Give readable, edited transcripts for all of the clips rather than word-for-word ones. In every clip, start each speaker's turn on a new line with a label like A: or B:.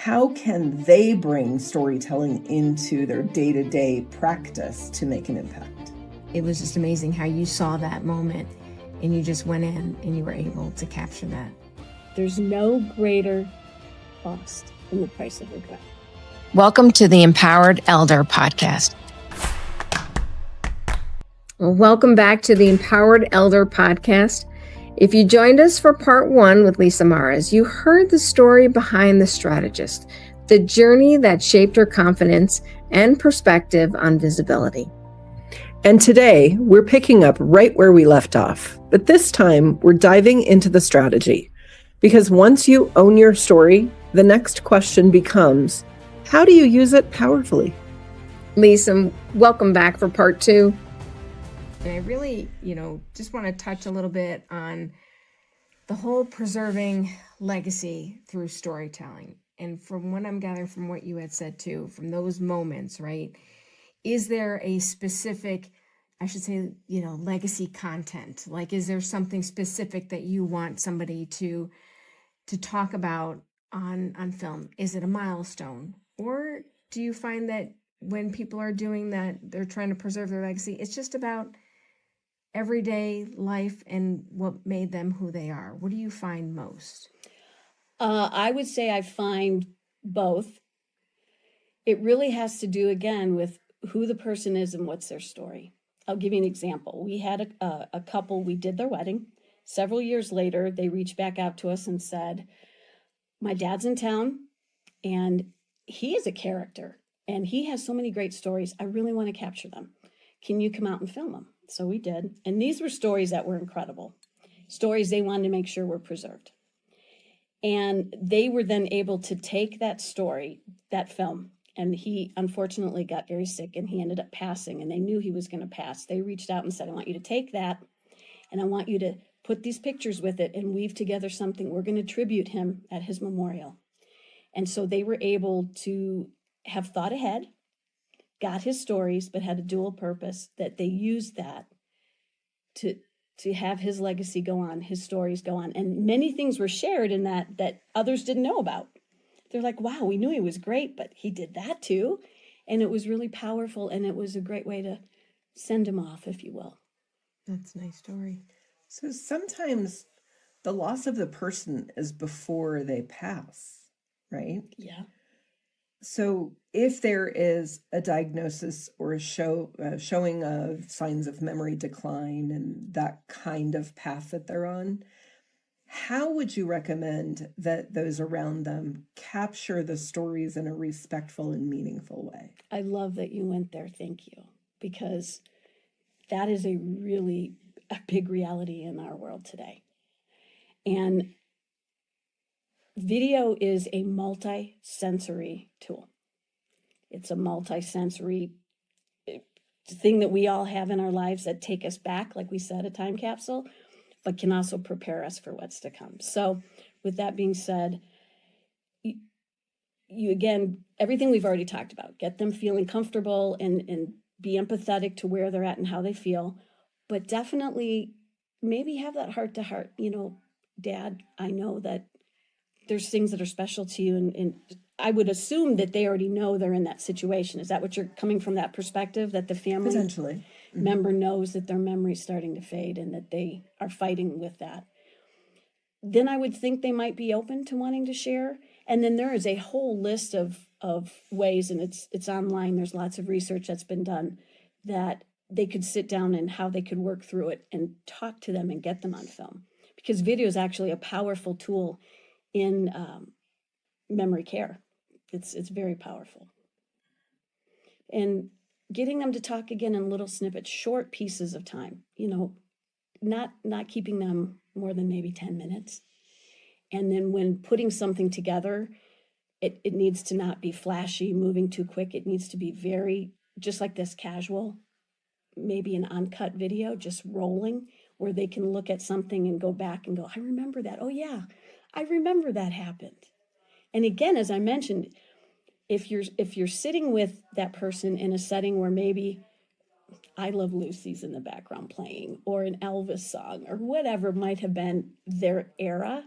A: how can they bring storytelling into their day-to-day practice to make an impact?
B: It was just amazing how you saw that moment and you just went in and you were able to capture that.
C: There's no greater cost than the price of regret.
B: Welcome to the Empowered Elder Podcast. Welcome back to the Empowered Elder Podcast. If you joined us for part 1 with Lisa Maras, you heard the story behind the strategist, the journey that shaped her confidence and perspective on visibility.
A: And today, we're picking up right where we left off. But this time, we're diving into the strategy. Because once you own your story, the next question becomes, how do you use it powerfully?
B: Lisa, welcome back for part 2. And I really, just want to touch a little bit on the whole preserving legacy through storytelling. And from what I'm gathering from what you had said too, from those moments, right? Is there a specific, legacy content? Like, is there something specific that you want somebody to talk about on film? Is it a milestone? Or do you find that when people are doing that, they're trying to preserve their legacy, it's just about everyday life and what made them who they are? What do you find most?
C: I would say I find both. It really has to do, again, with who the person is and what's their story. I'll give you an example. We had a couple, we did their wedding. Several years later, they reached back out to us and said, my dad's in town and he is a character and he has so many great stories. I really want to capture them. Can you come out and film them? So we did. And these were stories that were incredible. Stories they wanted to make sure were preserved. And they were then able to take that story, that film, and he unfortunately got very sick and he ended up passing, and they knew he was going to pass. They reached out and said, I want you to take that and I want you to put these pictures with it and weave together something. We're going to tribute him at his memorial. And so they were able to have thought ahead, got his stories, but had a dual purpose that they used that to have his legacy go on, his stories go on. And many things were shared in that others didn't know about. They're like, wow, we knew he was great, but he did that too. And it was really powerful. And it was a great way to send him off, if you will.
B: That's a nice story.
A: So sometimes the loss of the person is before they pass, right?
C: Yeah.
A: So if there is a diagnosis or a showing of signs of memory decline and that kind of path that they're on, how would you recommend that those around them capture the stories in a respectful and meaningful way?
C: I love that you went there. Thank you. Because that is a big reality in our world today. And video is a multi-sensory tool. It's a multi-sensory thing that we all have in our lives that take us back, like we said, a time capsule, but can also prepare us for what's to come. So with that being said, you again, everything we've already talked about, get them feeling comfortable and be empathetic to where they're at and how they feel, but definitely maybe have that heart to heart, Dad, I know that there's things that are special to you, and I would assume that they already know they're in that situation. Is that what you're coming from, that perspective, that the family
A: Potentially.
C: member knows that their memory's starting to fade and that they are fighting with that? Then I would think they might be open to wanting to share. And then there is a whole list of ways, and it's online. There's lots of research that's been done that they could sit down and how they could work through it and talk to them and get them on film. Because video is actually a powerful tool in memory care. It's very powerful. And getting them to talk again in little snippets, short pieces of time, not keeping them more than maybe 10 minutes. And then when putting something together, it needs to not be flashy, moving too quick. It needs to be very, just like this, casual, maybe an uncut video, just rolling, where they can look at something and go back and go, I remember that. Oh yeah, I remember that happened. And again, as I mentioned, if you're sitting with that person in a setting where maybe I Love Lucy's in the background playing, or an Elvis song, or whatever might have been their era,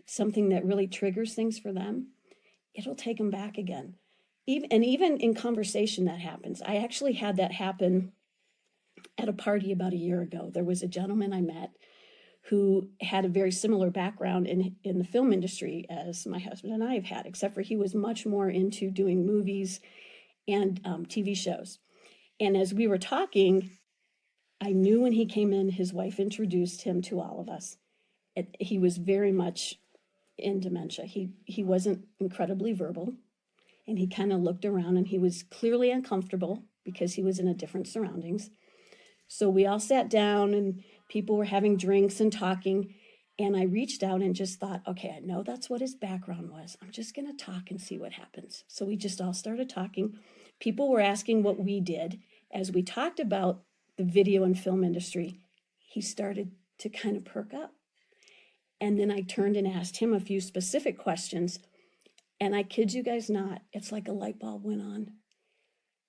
C: something that really triggers things for them, it'll take them back again. Even in conversation that happens. I actually had that happen at a party about a year ago. There was a gentleman I met who had a very similar background in the film industry as my husband and I have had, except for he was much more into doing movies and TV shows. And as we were talking, I knew when he came in, his wife introduced him to all of us. He was very much in dementia. He wasn't incredibly verbal, and he kind of looked around, and he was clearly uncomfortable because he was in a different surroundings. So we all sat down, and people were having drinks and talking, and I reached out and just thought, okay, I know that's what his background was. I'm just going to talk and see what happens. So we just all started talking. People were asking what we did. As we talked about the video and film industry, he started to kind of perk up. And then I turned and asked him a few specific questions. And I kid you guys not, it's like a light bulb went on.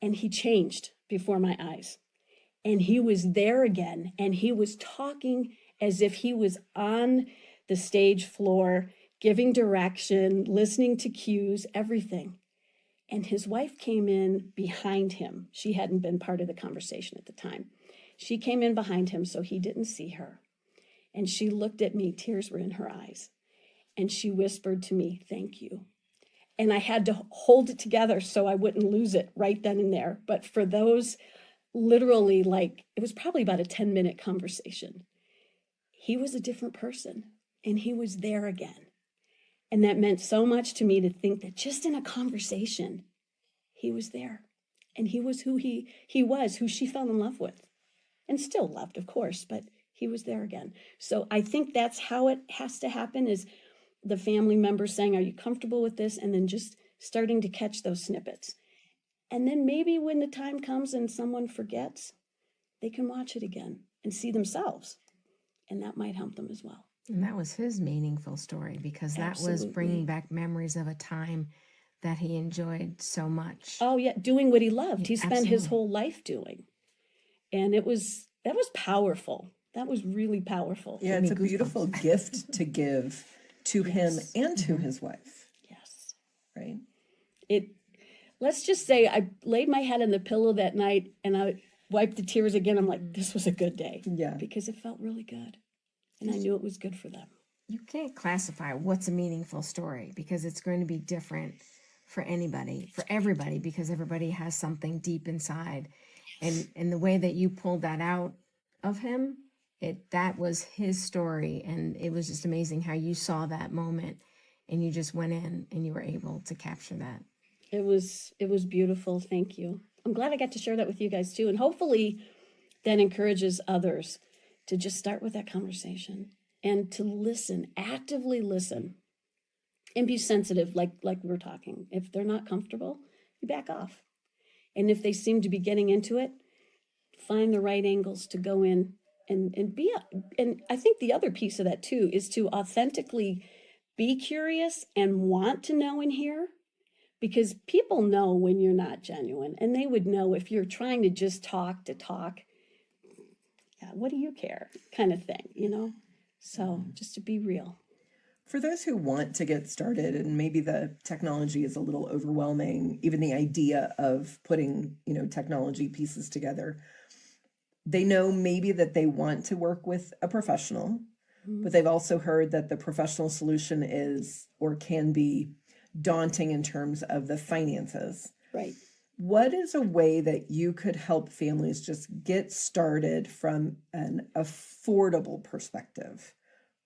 C: And he changed before my eyes. And he was there again. And he was talking as if he was on the stage floor, giving direction, listening to cues, everything. And his wife came in behind him. She hadn't been part of the conversation at the time. She came in behind him so he didn't see her. And she looked at me, tears were in her eyes. And she whispered to me, "Thank you." And I had to hold it together so I wouldn't lose it right then and there. But for those literally, it was probably about a 10-minute conversation. He was a different person, and he was there again. And that meant so much to me to think that just in a conversation, he was there. And he was who he was, who she fell in love with. And still loved, of course, but he was there again. So I think that's how it has to happen, is the family members saying, are you comfortable with this? And then just starting to catch those snippets. And then maybe when the time comes and someone forgets, they can watch it again and see themselves. And that might help them as well.
B: And that was his meaningful story, because that was
C: Absolutely.
B: bringing back memories of a time that he enjoyed so much.
C: Oh, yeah, doing what he loved.
B: Yeah,
C: He spent his
B: absolutely.
C: whole life doing. And that was powerful. That was really powerful.
A: Yeah,
B: Give me
A: it's a beautiful
B: goosebumps.
A: gift to give to him
C: Yes.
A: and to his wife,
C: Yes.
A: right?
C: Let's just say I laid my head on the pillow that night and I wiped the tears again. I'm like, this was a good day.
A: Yeah.
C: Because it felt really good. And I knew it was good for them.
B: You can't classify what's a meaningful story, because it's going to be different for anybody, for everybody, because everybody has something deep inside. And the way that you pulled that out of him, that was his story. And it was just amazing how you saw that moment and you just went in and you were able to capture that.
C: It was beautiful. Thank you. I'm glad I got to share that with you guys too. And hopefully that encourages others to just start with that conversation and to listen, actively listen, and be sensitive, like we were talking. If they're not comfortable, you back off. And if they seem to be getting into it, find the right angles to go in and be. And I think the other piece of that too is to authentically be curious and want to know and hear, because people know when you're not genuine, and they would know if you're trying to just talk to talk. Yeah, what do you care? Kind of thing, you know? So just to be real.
A: For those who want to get started, and maybe the technology is a little overwhelming, even the idea of putting, technology pieces together, they know maybe that they want to work with a professional, but they've also heard that the professional solution is or can be daunting in terms of the finances.
C: Right.
A: What is a way that you could help families just get started from an affordable perspective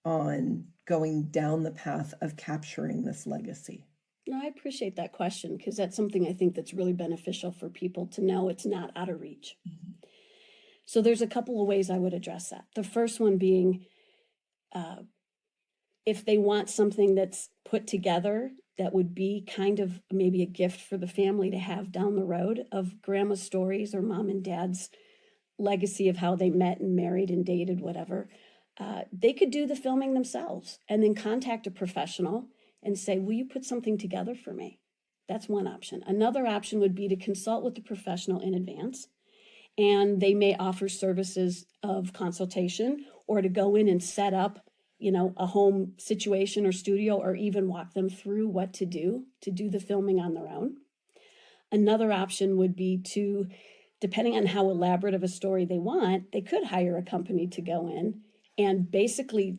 A: on going down the path of capturing this legacy?
C: No, I appreciate that question, because that's something I think that's really beneficial for people to know it's not out of reach. Mm-hmm. So there's a couple of ways I would address that. The first one being, if they want something that's put together that would be kind of maybe a gift for the family to have down the road, of grandma's stories or mom and dad's legacy of how they met and married and dated, whatever, they could do the filming themselves and then contact a professional and say, will you put something together for me? That's one option. Another option would be to consult with the professional in advance, and they may offer services of consultation or to go in and set up a home situation or studio, or even walk them through what to do the filming on their own. Another option would be to, depending on how elaborate of a story they want, they could hire a company to go in and basically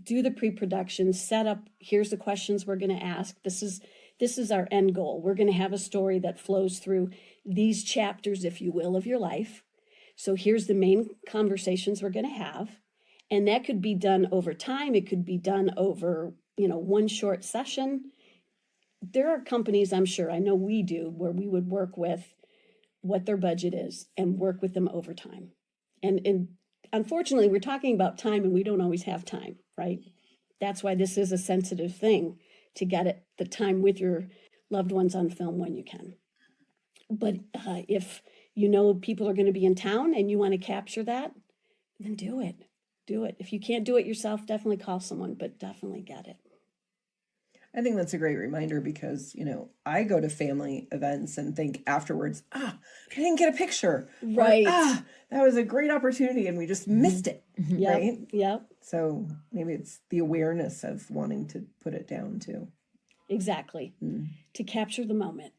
C: do the pre-production, set up, here's the questions we're going to ask. This is our end goal. We're going to have a story that flows through these chapters, if you will, of your life. So here's the main conversations we're going to have. And that could be done over time. It could be done over, one short session. There are companies, I'm sure, I know we do, where we would work with what their budget is and work with them over time. And unfortunately, we're talking about time, and we don't always have time, right? That's why this is a sensitive thing, to get the time with your loved ones on film when you can. But if people are going to be in town and you want to capture that, then do it. Do it. If you can't do it yourself, definitely call someone, but definitely get it.
A: I think that's a great reminder because, I go to family events and think afterwards, I didn't get a picture.
C: Right.
A: Or, that was a great opportunity and we just missed it.
C: Yep.
A: Right.
C: Yep.
A: So maybe it's the awareness of wanting to put it down too.
C: Exactly. To capture the moment.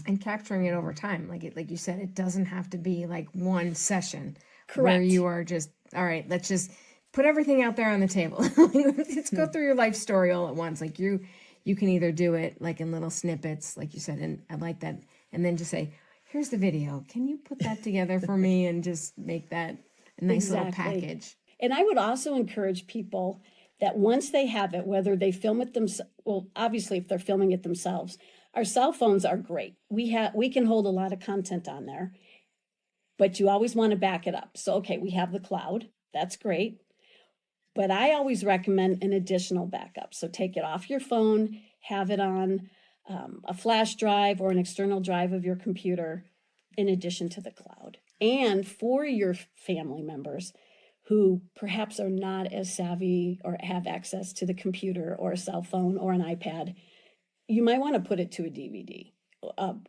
B: And capturing it over time. Like you said, it doesn't have to be like one session.
C: Correct.
B: Where you are just, all right, let's just put everything out there on the table. Let's go through your life story all at once. Like you can either do it like in little snippets, like you said, and I like that. And then just say, here's the video. Can you put that together for me and just make that a nice little package?
C: And I would also encourage people that once they have it, whether they film it themselves, well, obviously if they're filming it themselves, our cell phones are great. We can hold a lot of content on there, but you always want to back it up. So, okay, we have the cloud. That's great. But I always recommend an additional backup. So take it off your phone, have it on a flash drive or an external drive of your computer in addition to the cloud. And for your family members who perhaps are not as savvy or have access to the computer or a cell phone or an iPad, you might want to put it to a DVD,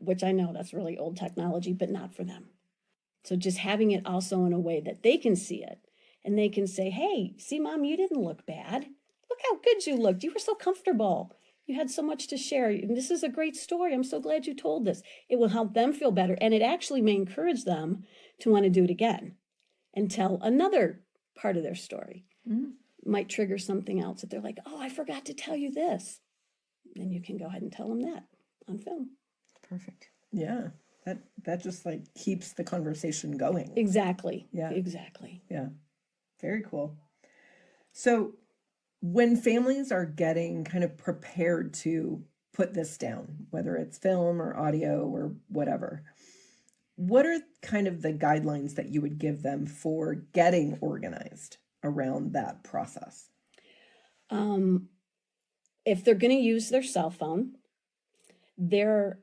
C: which I know that's really old technology, but not for them. So just having it also in a way that they can see it. And they can say, hey, see, Mom, you didn't look bad. Look how good you looked. You were so comfortable. You had so much to share. And this is a great story. I'm so glad you told this. It will help them feel better. And it actually may encourage them to want to do it again and tell another part of their story. Might trigger something else that they're like, oh, I forgot to tell you this. Then you can go ahead and tell them that on film.
B: Perfect.
A: Yeah. That just keeps the conversation going.
C: Exactly.
A: Yeah.
C: Exactly.
A: Yeah. Very cool. So when families are getting kind of prepared to put this down, whether it's film or audio or whatever, what are kind of the guidelines that you would give them for getting organized around that process?
C: If they're going to use their cell phone, there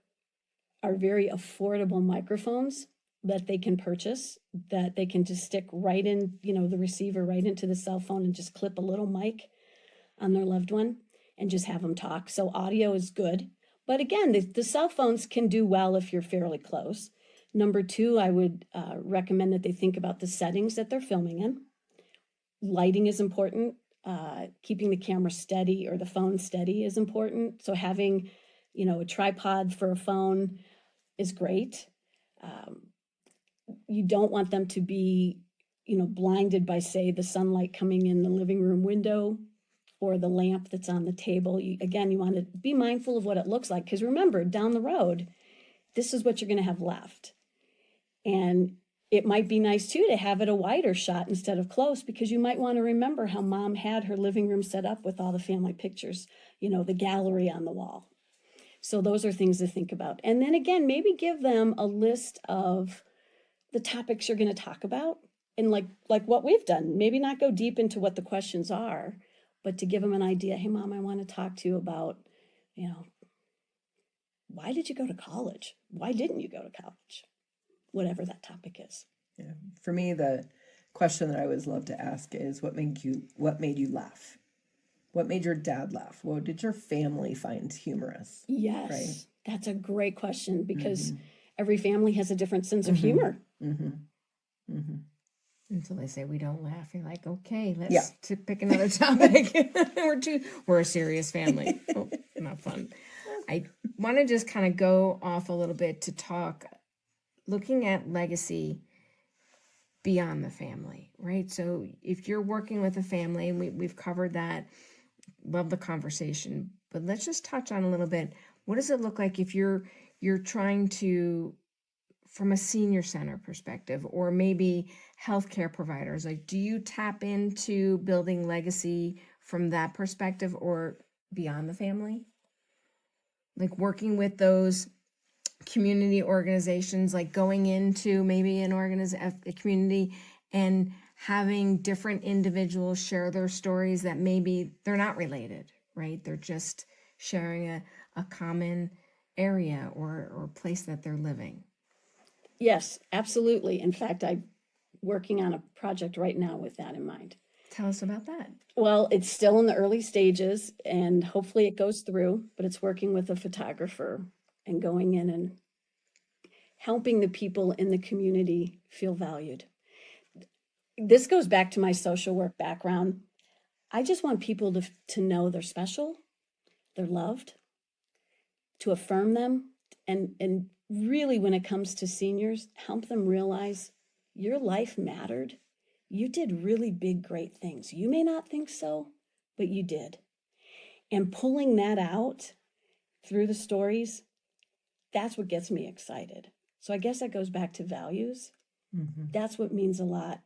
C: are very affordable microphones that they can purchase, that they can just stick right in, the receiver right into the cell phone and just clip a little mic on their loved one and just have them talk. So audio is good. But again, the cell phones can do well if you're fairly close. Number two, I would recommend that they think about the settings that they're filming in. Lighting is important. Keeping the camera steady or the phone steady is important. So having, a tripod for a phone is great. You don't want them to be, blinded by, say, the sunlight coming in the living room window or the lamp that's on the table. You want to be mindful of what it looks like. Because remember, down the road, this is what you're going to have left. And it might be nice, too, to have it a wider shot instead of close, because you might want to remember how Mom had her living room set up with all the family pictures, the gallery on the wall. So those are things to think about. And then again, maybe give them a list of the topics you're going to talk about. And like what we've done, maybe not go deep into what the questions are, but to give them an idea. Hey, Mom, I want to talk to you about, why did you go to college? Why didn't you go to college? Whatever that topic is.
A: Yeah. For me, the question that I always love to ask is what made you laugh? What made your dad laugh? What did your family find humorous?
C: Yes,
A: right?
C: That's a great question, because every family has a different sense of humor.
B: Until they say we don't laugh. You're like, okay, let's
A: Yeah.
B: pick another topic. We're a serious family. Oh, not fun. I want to just kind of go off a little bit to talk, looking at legacy beyond the family, right? So if you're working with a family, and we've covered that, love the conversation, but let's just touch on a little bit. What does it look like if you're trying to, from a senior center perspective, or maybe healthcare providers, like, do you tap into building legacy from that perspective or beyond the family? Like working with those community organizations, like going into maybe a community and having different individuals share their stories that maybe they're not related, right? They're just sharing a common area or place that they're living.
C: Yes, absolutely. In fact, I'm working on a project right now with that in mind.
B: Tell us about that.
C: Well, it's still in the early stages and hopefully it goes through, but it's working with a photographer and going in and helping the people in the community feel valued. This goes back to my social work background. I just want people to know they're special, they're loved, to affirm them, and really when it comes to seniors, help them realize your life mattered. You did really big, great things. You may not think so, but you did. And pulling that out through the stories, that's what gets me excited. So I guess that goes back to values.
A: Mm-hmm.
C: That's what means a lot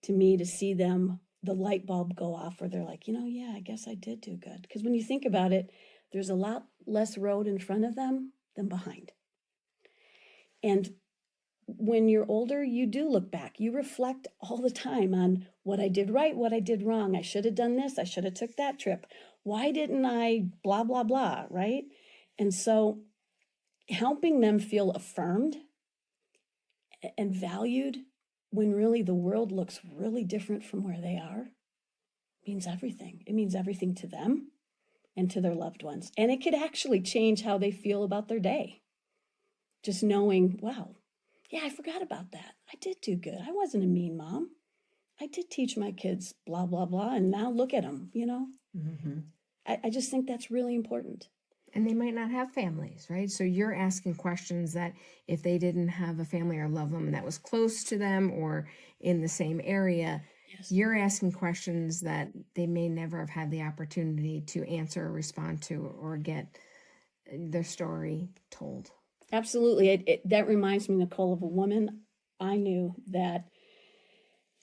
C: to me, to see them, the light bulb go off where they're like, yeah, I guess I did do good. Because when you think about it, there's a lot less road in front of them than behind. And when you're older, you do look back. You reflect all the time on what I did right, what I did wrong. I should have done this. I should have took that trip. Why didn't I blah, blah, blah, right? And so helping them feel affirmed and valued when really the world looks really different from where they are means everything. It means everything to them and to their loved ones. And it could actually change how they feel about their day. Just knowing, wow, yeah, I forgot about that. I did do good. I wasn't a mean mom. I did teach my kids blah, blah, blah. And now look at them,
A: Mm-hmm.
C: I just think that's really important.
B: And they might not have families, right? So you're asking questions that if they didn't have a family or love them that was close to them or in the same area,
C: Yes.
B: you're asking questions that they may never have had the opportunity to answer or respond to or get their story told.
C: Absolutely. That reminds me, Nicole, of a woman I knew that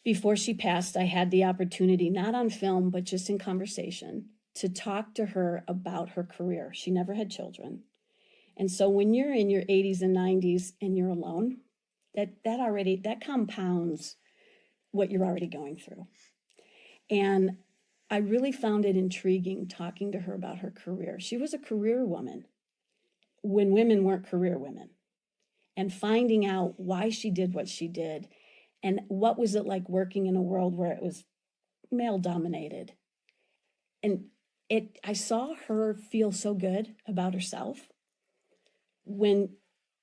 C: before she passed, I had the opportunity, not on film, but just in conversation, to talk to her about her career. She never had children. And so when you're in your 80s and 90s and you're alone, that compounds what you're already going through. And I really found it intriguing talking to her about her career. She was a career woman when women weren't career women, and finding out why she did what she did and what was it like working in a world where it was male dominated. And I saw her feel so good about herself when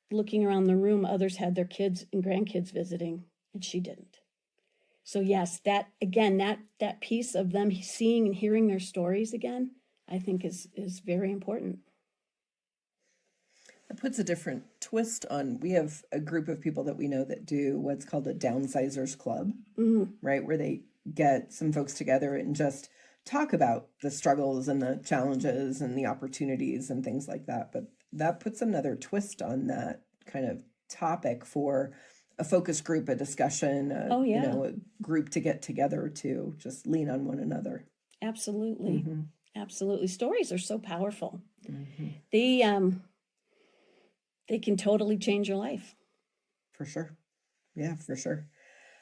C: looking around the room, others had their kids and grandkids visiting and she didn't. So yes, that piece of them seeing and hearing their stories again, I think is very important.
A: It puts a different twist on. We have a group of people that we know that do what's called a downsizers club, right? Where they get some folks together and just talk about the struggles and the challenges and the opportunities and things like that. But that puts another twist on that kind of topic for a focus group, a discussion, a group to get together to just lean on one another.
C: Absolutely.
A: Mm-hmm.
C: Absolutely. Stories are so powerful.
A: Mm-hmm.
C: They can totally change your life.
A: For sure. Yeah, for sure.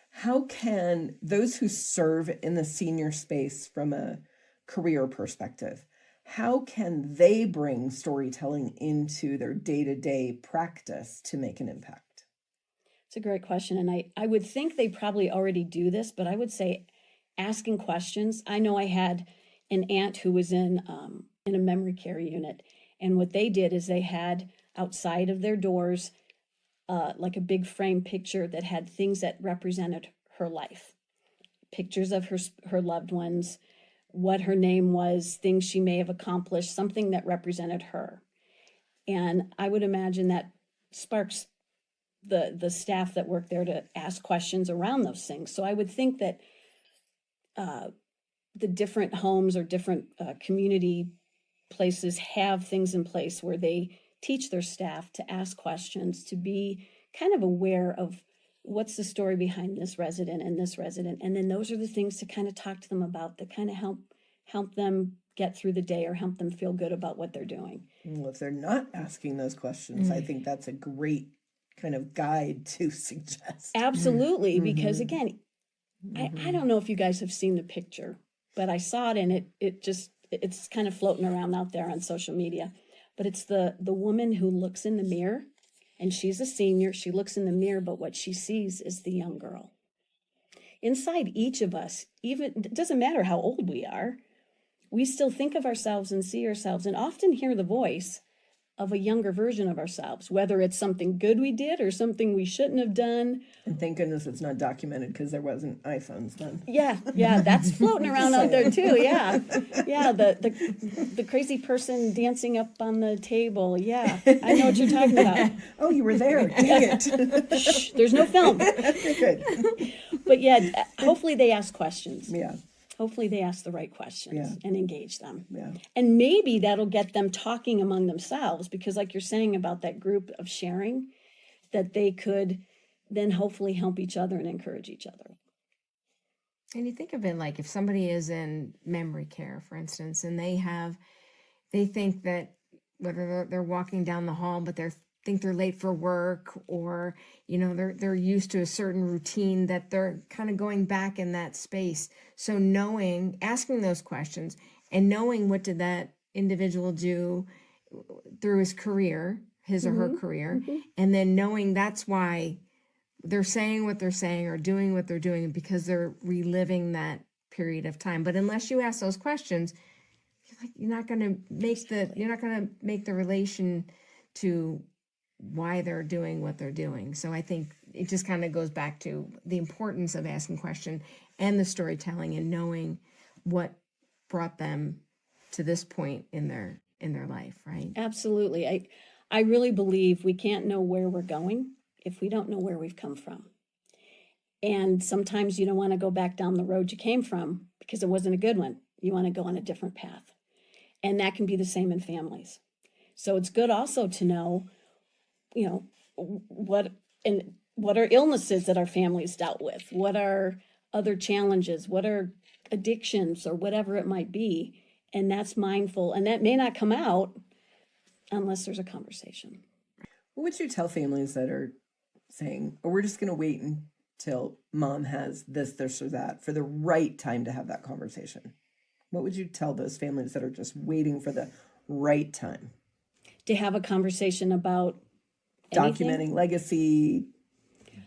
A: How can those who serve in the senior space from a career perspective, how can they bring storytelling into their day-to-day practice to make an impact?
C: It's a great question. And I would think they probably already do this, but I would say asking questions. I know I had an aunt who was in a memory care unit. And what they did is they had outside of their doors like a big frame picture that had things that represented her life. Pictures of her loved ones, what her name was, things she may have accomplished, something that represented her. And I would imagine that sparks the staff that work there to ask questions around those things. So I would think that the different homes or different community places have things in place where they teach their staff to ask questions, to be kind of aware of what's the story behind this resident and this resident. And then those are the things to kind of talk to them about that kind of help them get through the day or help them feel good about what they're doing.
A: Well, if they're not asking those questions, I think that's a great kind of guide to suggest.
C: Absolutely, because again, I don't know if you guys have seen the picture, but I saw it and it's kind of floating around out there on social media. But it's the woman who looks in the mirror, and she's a senior. She looks in the mirror, but what she sees is the young girl. Inside each of us, even it doesn't matter how old we are, we still think of ourselves and see ourselves and often hear the voice of a younger version of ourselves, whether it's something good we did or something we shouldn't have done.
A: And thank goodness it's not documented because there wasn't iPhones then.
C: Yeah, that's floating around out there too. Yeah, the crazy person dancing up on the table. Yeah, I know what you're talking about.
A: Oh, you were there. Dang it.
C: Shh, there's no film.
A: Good.
C: But yeah, hopefully they ask questions.
A: Yeah.
C: Hopefully they ask the right questions and engage them.
A: Yeah.
C: And maybe that'll get them talking among themselves, because like you're saying about that group of sharing, that they could then hopefully help each other and encourage each other.
B: And you think of it like if somebody is in memory care, for instance, and they think that whether they're walking down the hall, but think they're late for work, or they're used to a certain routine, that they're kind of going back in that space. So asking those questions and knowing what did that individual do through his career, his or her career, and then knowing that's why they're saying what they're saying or doing what they're doing, because they're reliving that period of time. But unless you ask those questions, you're not going to make the relation to why they're doing what they're doing. So I think it just kind of goes back to the importance of asking questions and the storytelling and knowing what brought them to this point in their life, right?
C: Absolutely. I really believe we can't know where we're going if we don't know where we've come from. And sometimes you don't want to go back down the road you came from because it wasn't a good one. You want to go on a different path. And that can be the same in families. So it's good also to know what are illnesses that our families dealt with? What are other challenges? What are addictions or whatever it might be? And that's mindful. And that may not come out unless there's a conversation.
A: What would you tell families that are saying, oh, we're just going to wait until mom has this, or that for the right time to have that conversation? What would you tell those families that are just waiting for the right time?
C: To have a conversation about anything?
A: Documenting legacy,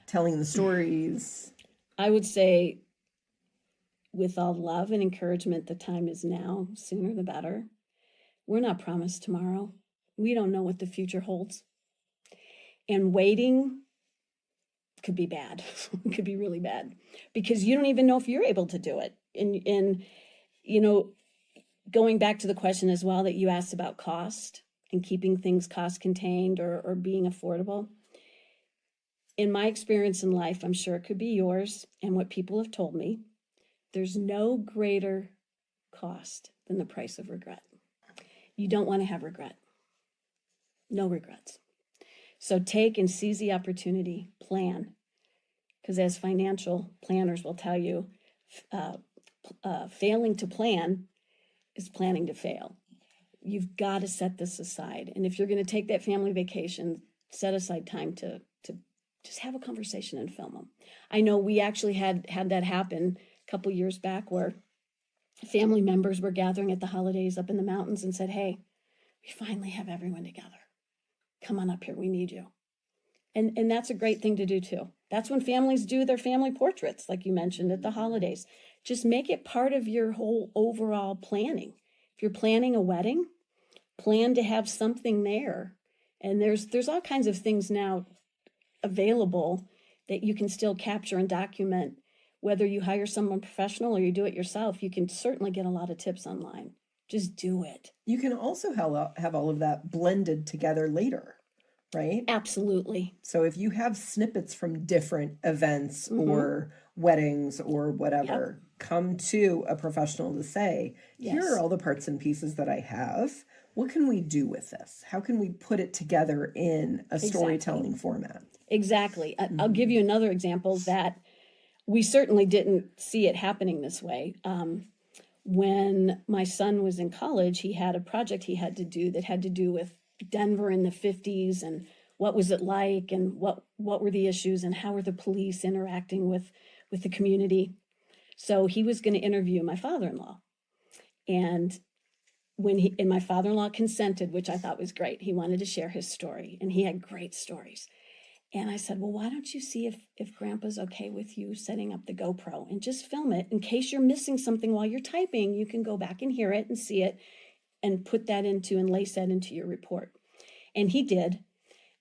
A: telling the stories.
C: I would say, with all love and encouragement, the time is now, sooner the better. We're not promised tomorrow. We don't know what the future holds. And waiting could be bad. It could be really bad, because you don't even know if you're able to do it. And going back to the question as well that you asked about cost and keeping things cost contained or being affordable. In my experience in life, I'm sure it could be yours and what people have told me, there's no greater cost than the price of regret. You don't want to have regret. No regrets. So take and seize the opportunity, plan. Because as financial planners will tell you, failing to plan is planning to fail. You've got to set this aside. And if you're going to take that family vacation, set aside time to just have a conversation and film them. I know we actually had that happen a couple years back, where family members were gathering at the holidays up in the mountains and said, hey, we finally have everyone together. Come on up here, we need you. And that's a great thing to do too. That's when families do their family portraits, like you mentioned, at the holidays. Just make it part of your whole overall planning. If you're planning a wedding, plan to have something there. And there's all kinds of things now available that you can still capture and document Whether you hire someone professional or you do it yourself, you can certainly get a lot of tips online. Just do it.
A: You can also have all of that blended together later, right?
C: Absolutely.
A: So if you have snippets from different events
C: Mm-hmm.
A: or weddings or whatever, come to a professional to say, here
C: Yes.
A: are all the parts and pieces that I have. What can we do with this? How can we put it together in a storytelling format?
C: Exactly. I'll give you another example that we certainly didn't see it happening this way. When my son was in college, he had a project he had to do that had to do with Denver in the 50s and what was it like and what were the issues and how were the police interacting with the community. So he was going to interview my father-in-law. And and my father-in-law consented, which I thought was great. He wanted to share his story and he had great stories. And I said, well, why don't you see if Grandpa's okay with you setting up the GoPro and just film it in case you're missing something while you're typing. You can go back and hear it and see it and put that into and lace that into your report. And he did.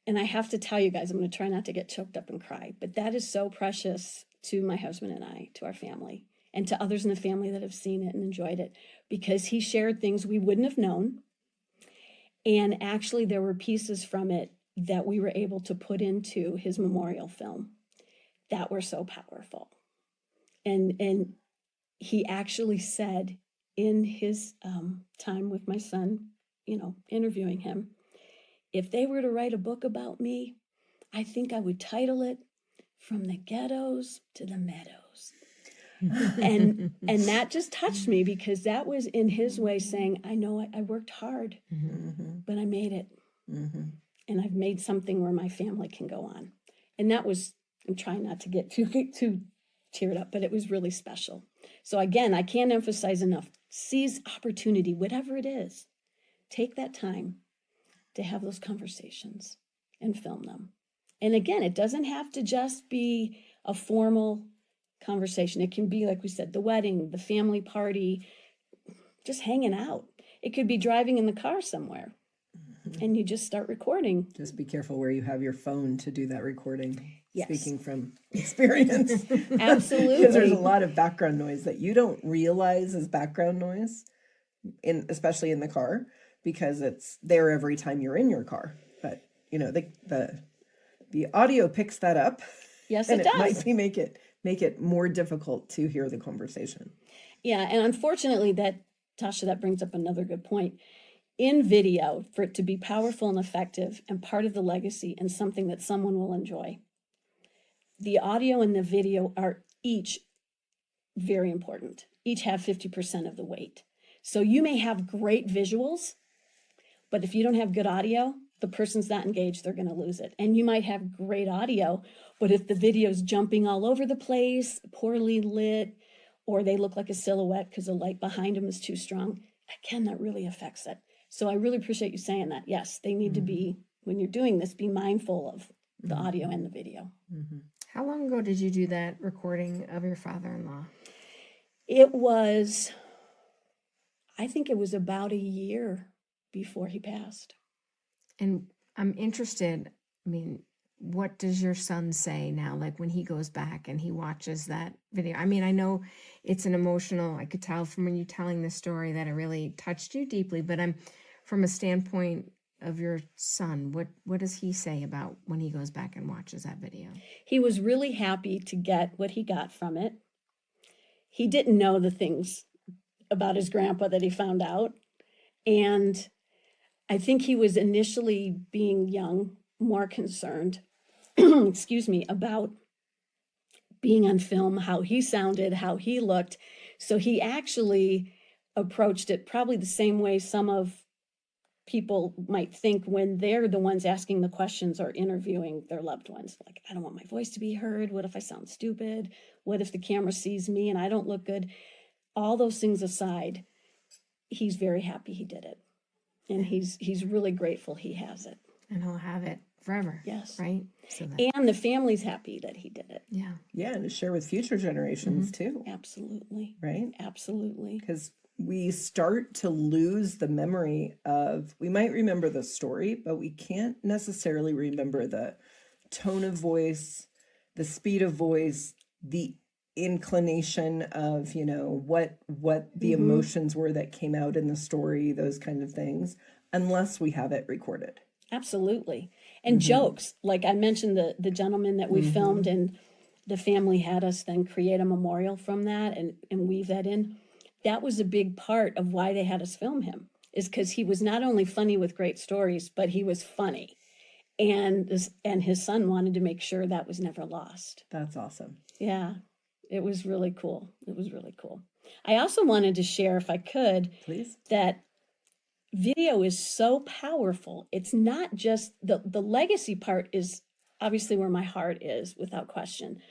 C: And I have to tell you guys, I'm going to try not to get choked up and cry, but that is so precious to my husband and I, to our family, and to others in the family that have seen it and enjoyed it, because he shared things we wouldn't have known. And actually, there were pieces from it that we were able to put into his memorial film that were so powerful. And he actually said in his time with my son, interviewing him, if they were to write a book about me, I think I would title it From the Ghettos to the Meadows. and that just touched me, because that was in his way saying, I know I worked hard, but I made it. And I've made something where my family can go on. And that was, I'm trying not to get too teared up, but it was really special. So again, I can't emphasize enough, seize opportunity, whatever it is. Take that time to have those conversations and film them. And again, it doesn't have to just be a formal conversation. It can be, like we said, the wedding, the family party, just hanging out. It could be driving in the car somewhere. And you just start recording.
A: Just be careful where you have your phone to do that recording.
C: Yes.
A: Speaking from experience.
C: Absolutely.
A: Because there's a lot of background noise that you don't realize is background noise, especially in the car, because it's there every time you're in your car. But the audio picks that up.
C: Yes,
A: and
C: it does.
A: Might make it more difficult to hear the conversation.
C: Yeah, and unfortunately, Tasha, that brings up another good point. In video, for it to be powerful and effective and part of the legacy and something that someone will enjoy, the audio and the video are each very important. Each have 50% of the weight. So you may have great visuals, but if you don't have good audio, the person's not engaged, they're going to lose it. And you might have great audio, but if the video's jumping all over the place, poorly lit, or they look like a silhouette because the light behind them is too strong, again, that really affects it. So I really appreciate you saying that. Yes, they need to be, when you're doing this, be mindful of the audio and the video.
B: How long ago did you do that recording of your father-in-law?
C: It was, I think it was about a year before he passed.
B: And I'm interested, I mean, what does your son say now? Like when he goes back and he watches that video? I mean, I know it's an emotional, I could tell from when you're telling the story that it really touched you deeply, but I'm from a standpoint of your son, what does he say about when he goes back and watches that video?
C: He was really happy to get what he got from it. He didn't know the things about his grandpa that he found out. And I think he was initially, being young, more concerned, excuse me, about being on film, how he sounded, how he looked. So he actually approached it probably the same way some of people might think when they're the ones asking the questions or interviewing their loved ones. Like, I don't want my voice to be heard. What if I sound stupid? What if the camera sees me and I don't look good? All those things aside, he's very happy he did it. And he's really grateful he has it.
B: And he'll have it forever.
C: Yes.
B: Right? So that,
C: And the family's happy that he did it.
B: yeah.
A: Yeah, and to share with future generations too,
C: Absolutely.
A: right?
C: Absolutely.
A: Because we start to lose the memory of, we might remember the story, but we can't necessarily remember the tone of voice, the speed of voice, the inclination of, you know, what the emotions were that came out in the story, those kind of things, unless we have it recorded.
C: Absolutely. And jokes, like I mentioned, the gentleman that we filmed, and the family had us then create a memorial from that and weave that in. That was a big part of why they had us film him, is because he was not only funny with great stories, but he was funny. And his son wanted to make sure that was never lost.
A: That's awesome.
C: Yeah, it was really cool. It was really cool. I also wanted to share, if I could,
A: Please.
C: that video is so powerful. It's not just the legacy part is obviously where my heart is, without question.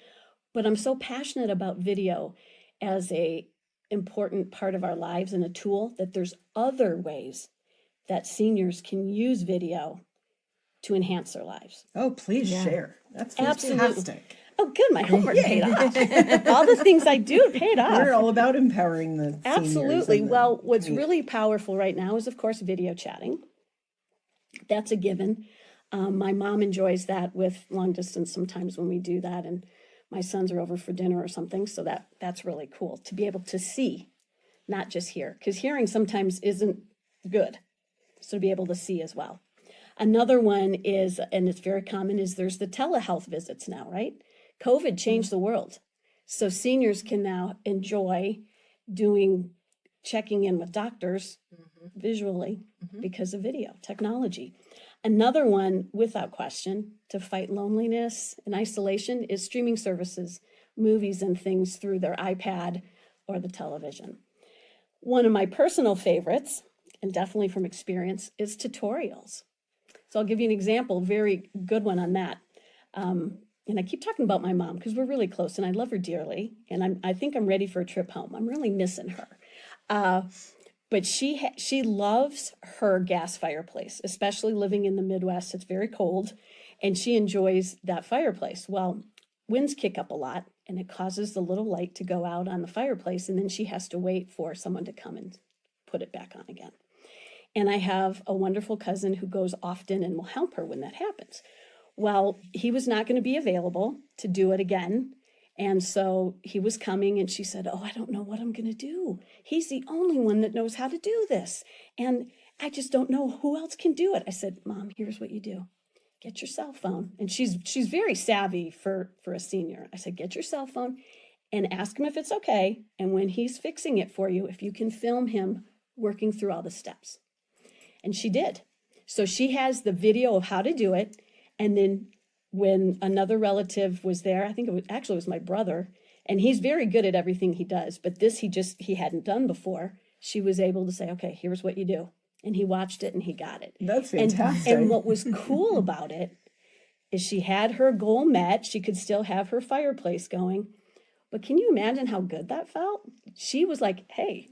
C: But I'm so passionate about video as a important part of our lives and a tool, that there's other ways that seniors can use video to enhance their lives.
A: Oh, please
B: Yeah.
A: share. That's
C: Absolutely.
A: fantastic.
C: Oh, good. My homework paid off. All the things I do paid off.
A: We're all about empowering the seniors.
C: Absolutely.
A: and the
C: Well, what's
A: community.
C: really powerful right now is, of course, video chatting. That's a given. My mom enjoys that with long distance sometimes when we do that, and my sons are over for dinner or something. So that's really cool to be able to see, not just hear, because hearing sometimes isn't good. So to be able to see as well. Another one is, and it's very common, is there's the telehealth visits now, right? COVID changed the world. So seniors can now enjoy checking in with doctors visually because of video technology. Another one, without question, to fight loneliness and isolation is streaming services, movies and things through their iPad or the television. One of my personal favorites, and definitely from experience, is tutorials. So I'll give you an example, very good one on that. And I keep talking about my mom because we're really close and I love her dearly. And I think I'm ready for a trip home. I'm really missing her. But she loves her gas fireplace, especially living in the Midwest. It's very cold and she enjoys that fireplace. Well, winds kick up a lot and it causes the little light to go out on the fireplace. And then she has to wait for someone to come and put it back on again. And I have a wonderful cousin who goes often and will help her when that happens. Well, he was not going to be available to do it again. And so he was coming and she said, oh, I don't know what I'm going to do. He's the only one that knows how to do this. And I just don't know who else can do it. I said, Mom, here's what you do. Get your cell phone. And she's very savvy for a senior. I said, get your cell phone and ask him if it's okay. And when he's fixing it for you, if you can film him working through all the steps. And she did. So she has the video of how to do it. And then when another relative was there, I think it was my brother, and he's very good at everything he does, but this he hadn't done before. She was able to say, okay, here's what you do. And he watched it and he got it.
A: That's fantastic.
C: And what was cool about it is she had her goal met. She could still have her fireplace going. But can you imagine how good that felt? She was like, hey,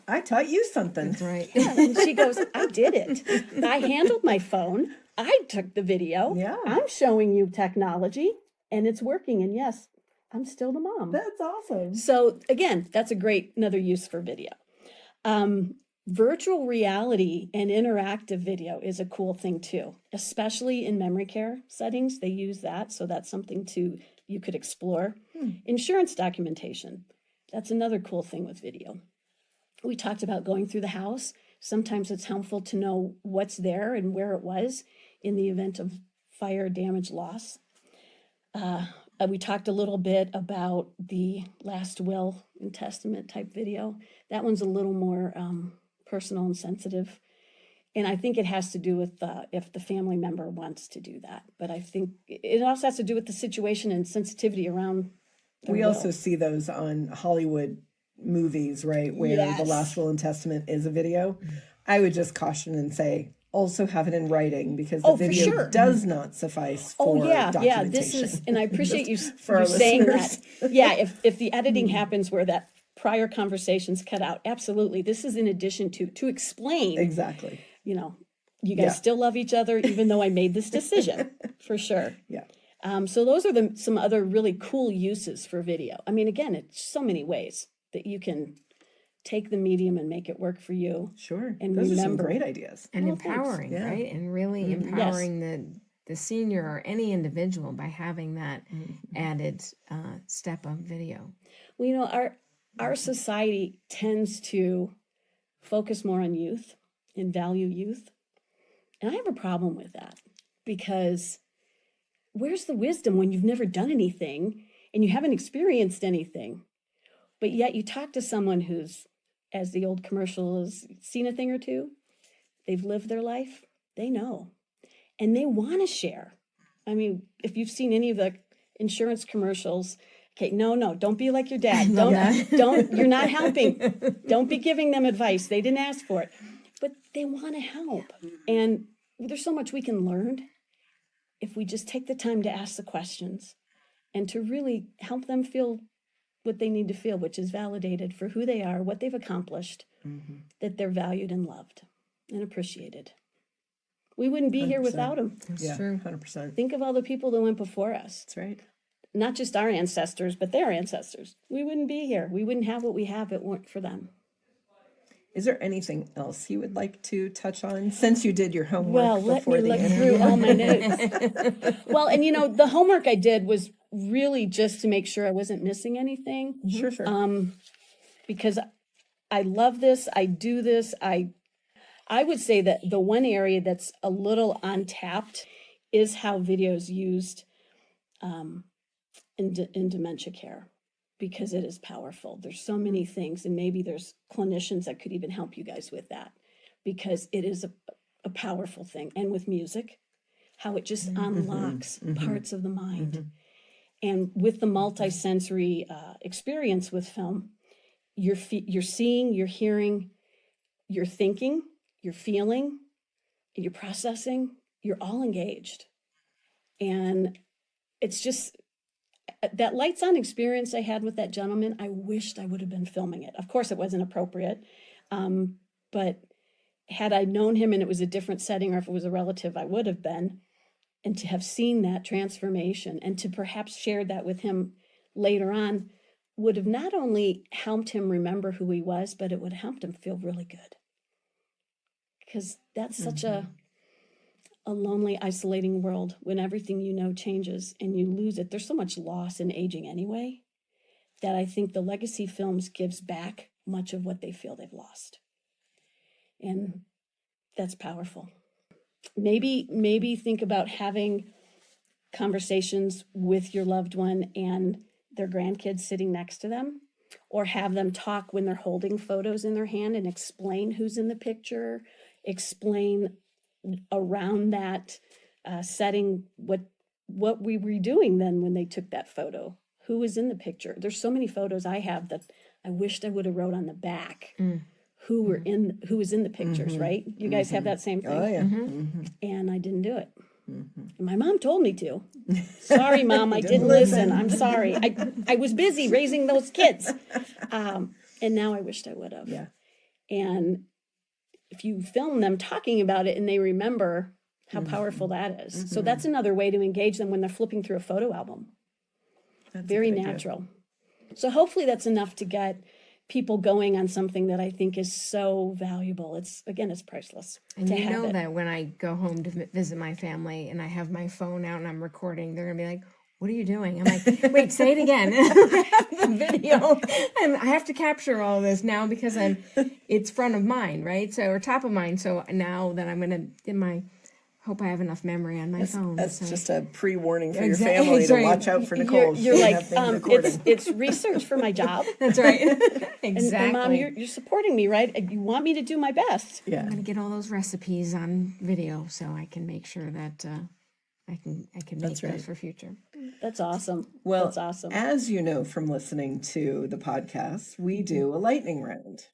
A: I taught you something.
B: That's right.
C: yeah. And she goes, I did it. I handled my phone. I took the video.
A: Yeah.
C: I'm showing you technology and it's working. And yes, I'm still the mom.
A: That's awesome.
C: So again, that's another use for video. Virtual reality and interactive video is a cool thing too, especially in memory care settings. They use that. So that's something you could explore. Insurance documentation. That's another cool thing with video. We talked about going through the house. Sometimes it's helpful to know what's there and where it was in the event of fire, damage, loss. We talked a little bit about the last will and testament type video. That one's a little more personal and sensitive. And I think it has to do with if the family member wants to do that. But I think it also has to do with the situation and sensitivity around the
A: We
C: will.
A: also see those on Hollywood movies, right? Where
C: Yes.
A: the last will and testament is a video. I would just caution and say, also have it in writing because the
C: Oh, for
A: video
C: sure.
A: does not suffice for documentation.
C: This is, and I appreciate you
A: for our
C: saying
A: listeners.
C: that. Yeah, if the editing happens where that prior conversation's cut out, absolutely. This is in addition to explain,
A: Exactly.
C: you know, you guys
A: Yeah.
C: still love each other even though I made this decision, for sure.
A: Yeah.
C: So those are some other really cool uses for video. I mean, again, it's so many ways that you can take the medium and make it work for you.
A: Sure.
C: And
A: Those are some
C: remember-
A: great ideas.
B: And
C: Well, thanks.
B: empowering,
A: Yeah.
B: right? And really empowering the senior or any individual by having that added step of video.
C: Well, you know, our society tends to focus more on youth and value youth. And I have a problem with that, because where's the wisdom when you've never done anything and you haven't experienced anything? But yet you talk to someone who's, as the old commercial is, seen a thing or two, they've lived their life, they know, and they want to share. I mean, if you've seen any of the insurance commercials, okay, no, don't be like your dad. Don't, you're not helping. Don't be giving them advice. They didn't ask for it, but they want to help. And there's so much we can learn if we just take the time to ask the questions and to really help them feel what they need to feel, which is validated for who they are, what they've accomplished, that they're valued and loved and appreciated. We wouldn't be here
A: 100%.
C: without them.
A: That's true. 100%.
C: Think of all the people that went before us.
A: That's right.
C: Not just our ancestors, but their ancestors. We wouldn't be here. We wouldn't have what we have if it weren't for them.
A: Is there anything else you would like to touch on since you did your homework?
C: Well, let
A: before
C: me
A: the
C: look
A: interview?
C: through all my notes. Well, and you know, the homework I did was really just to make sure I wasn't missing anything.
A: Sure.
C: Because I love this. I do this. I would say that the one area that's a little untapped is how video is used in dementia care, because it is powerful. There's so many things, and maybe there's clinicians that could even help you guys with that, because it is a powerful thing. And with music, how it just unlocks parts of the mind. And with the multisensory experience with film, you're seeing, you're hearing, you're thinking, you're feeling, you're processing, you're all engaged. And it's just that lights on experience I had with that gentleman. I wished I would have been filming it. Of course, it wasn't appropriate. But had I known him and it was a different setting, or if it was a relative, I would have been. And to have seen that transformation and to perhaps share that with him later on would have not only helped him remember who he was, but it would have helped him feel really good. Because that's such a lonely, isolating world when everything you know changes and you lose it. There's so much loss in aging anyway, that I think the legacy films gives back much of what they feel they've lost. And that's powerful. Maybe think about having conversations with your loved one and their grandkids sitting next to them, or have them talk when they're holding photos in their hand and explain who's in the picture, explain around that setting what we were doing then when they took that photo, who was in the picture. There's so many photos I have that I wished I would have wrote on the back who was in the pictures, right? You guys have that same thing?
A: Oh, yeah.
C: And I didn't do it. And my mom told me to. Sorry, Mom, I didn't listen. I'm sorry. I was busy raising those kids. And now I wished I would have.
A: Yeah.
C: And if you film them talking about it and they remember how powerful that is. So that's another way to engage them when they're flipping through a photo album.
A: That's a
C: Very
A: good idea.
C: natural. So hopefully that's enough to get people going on something that I think is so valuable. It's priceless.
B: And you know that when I go home to visit my family and I have my phone out and I'm recording, they're going to be like, what are you doing? I'm like, wait, say it again. The video. And I have to capture all this now because it's front of mind, right? So, or top of mind. So now that I'm going to hope I have enough memory on my phone.
A: That's just a pre-warning for
B: Exactly,
A: your family
B: that's
A: to
B: right.
A: watch out for Nicole.
C: You're like,
A: recording.
C: it's research for my job.
B: That's right.
C: And
B: Exactly.
C: Mom, you're supporting me, right? You want me to do my best.
A: Yeah.
B: I'm going to get all those recipes on video so I can make sure that I can make
A: That's right.
B: those for future.
C: That's awesome.
A: Well,
C: That's awesome.
A: as you know from listening to the podcast, we do a lightning round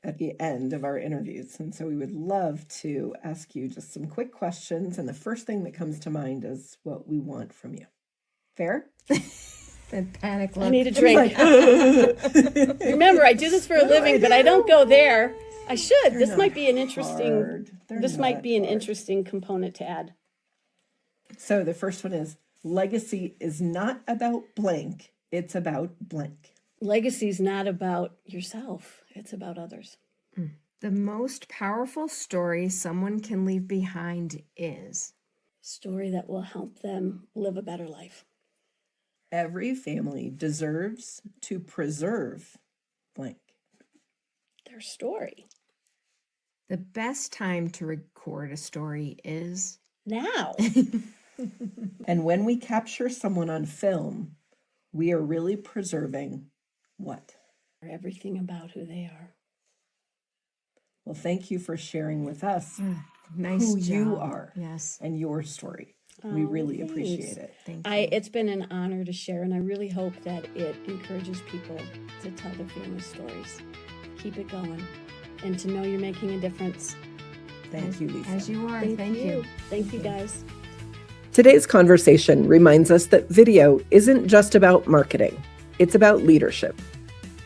A: at the end of our interviews. And so we would love to ask you just some quick questions. And the first thing that comes to mind is what we want from you. Fair?
B: That panic look.
C: I need a drink. Remember, I do this for a living, but I don't go there. I should. This might be an interesting. This might be an interesting component to add.
A: So the first one is, legacy is not about blank. It's about blank.
C: Legacy is not about yourself. It's about others.
B: The most powerful story someone can leave behind is.
C: story that will help them live a better life.
A: Every family deserves to preserve blank.
C: Their story.
B: The best time to record a story is
C: Now.
A: And when we capture someone on film, we are really preserving what?
C: Everything about who they are.
A: Well, thank you for sharing with us
B: nice
A: who you
B: job.
A: are
B: Yes.
A: and your story. We
C: Oh,
A: really
C: thanks.
A: appreciate it.
B: Thank you.
C: It's been an honor to share, and I really hope that it encourages people to tell their family stories. Keep it going, and to know you're making a difference.
A: Thank you, Lisa.
B: As you are.
C: Thank you. Thank you, guys.
A: Today's conversation reminds us that video isn't just about marketing. It's about leadership.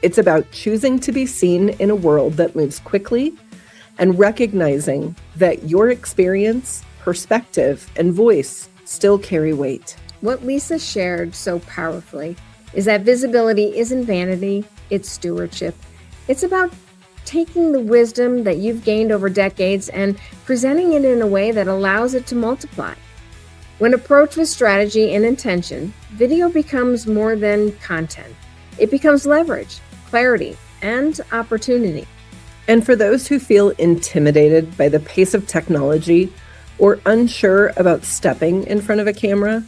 A: It's about choosing to be seen in a world that moves quickly and recognizing that your experience, perspective, and voice still carry weight.
B: What Lisa shared so powerfully is that visibility isn't vanity, it's stewardship. It's about taking the wisdom that you've gained over decades and presenting it in a way that allows it to multiply. When approached with strategy and intention, video becomes more than content. It becomes leverage, clarity, and opportunity.
A: And for those who feel intimidated by the pace of technology or unsure about stepping in front of a camera,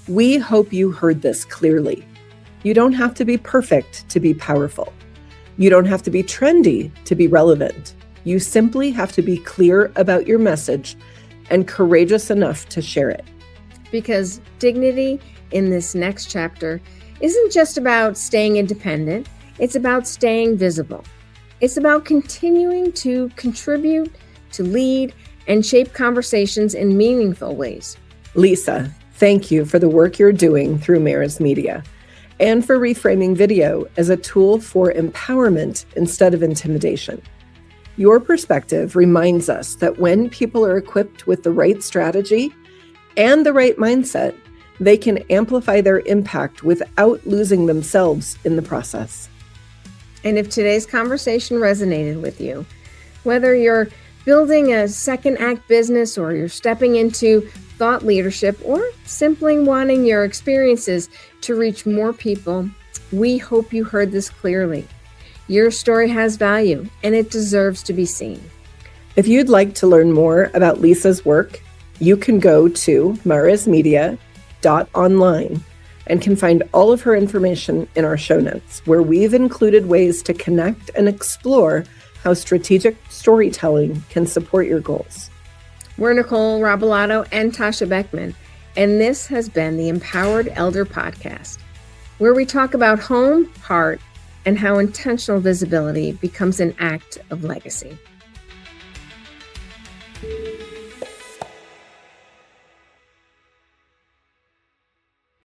A: we hope you heard this clearly. You don't have to be perfect to be powerful. You don't have to be trendy to be relevant. You simply have to be clear about your message and courageous enough to share it.
B: Because dignity in this next chapter isn't just about staying independent, it's about staying visible. It's about continuing to contribute, to lead, and shape conversations in meaningful ways.
A: Lisa, thank you for the work you're doing through Maris Media and for reframing video as a tool for empowerment instead of intimidation. Your perspective reminds us that when people are equipped with the right strategy and the right mindset, they can amplify their impact without losing themselves in the process.
B: And if today's conversation resonated with you, whether you're building a second act business or you're stepping into thought leadership or simply wanting your experiences to reach more people, we hope you heard this clearly. Your story has value and it deserves to be seen.
A: If you'd like to learn more about Lisa's work, you can go to marismedia.online and can find all of her information in our show notes, where we've included ways to connect and explore how strategic storytelling can support your goals.
B: We're Nicole, Robilotto, and Tasha Beckman, and this has been the Empowered Elder Podcast, where we talk about home, heart, and how intentional visibility becomes an act of legacy.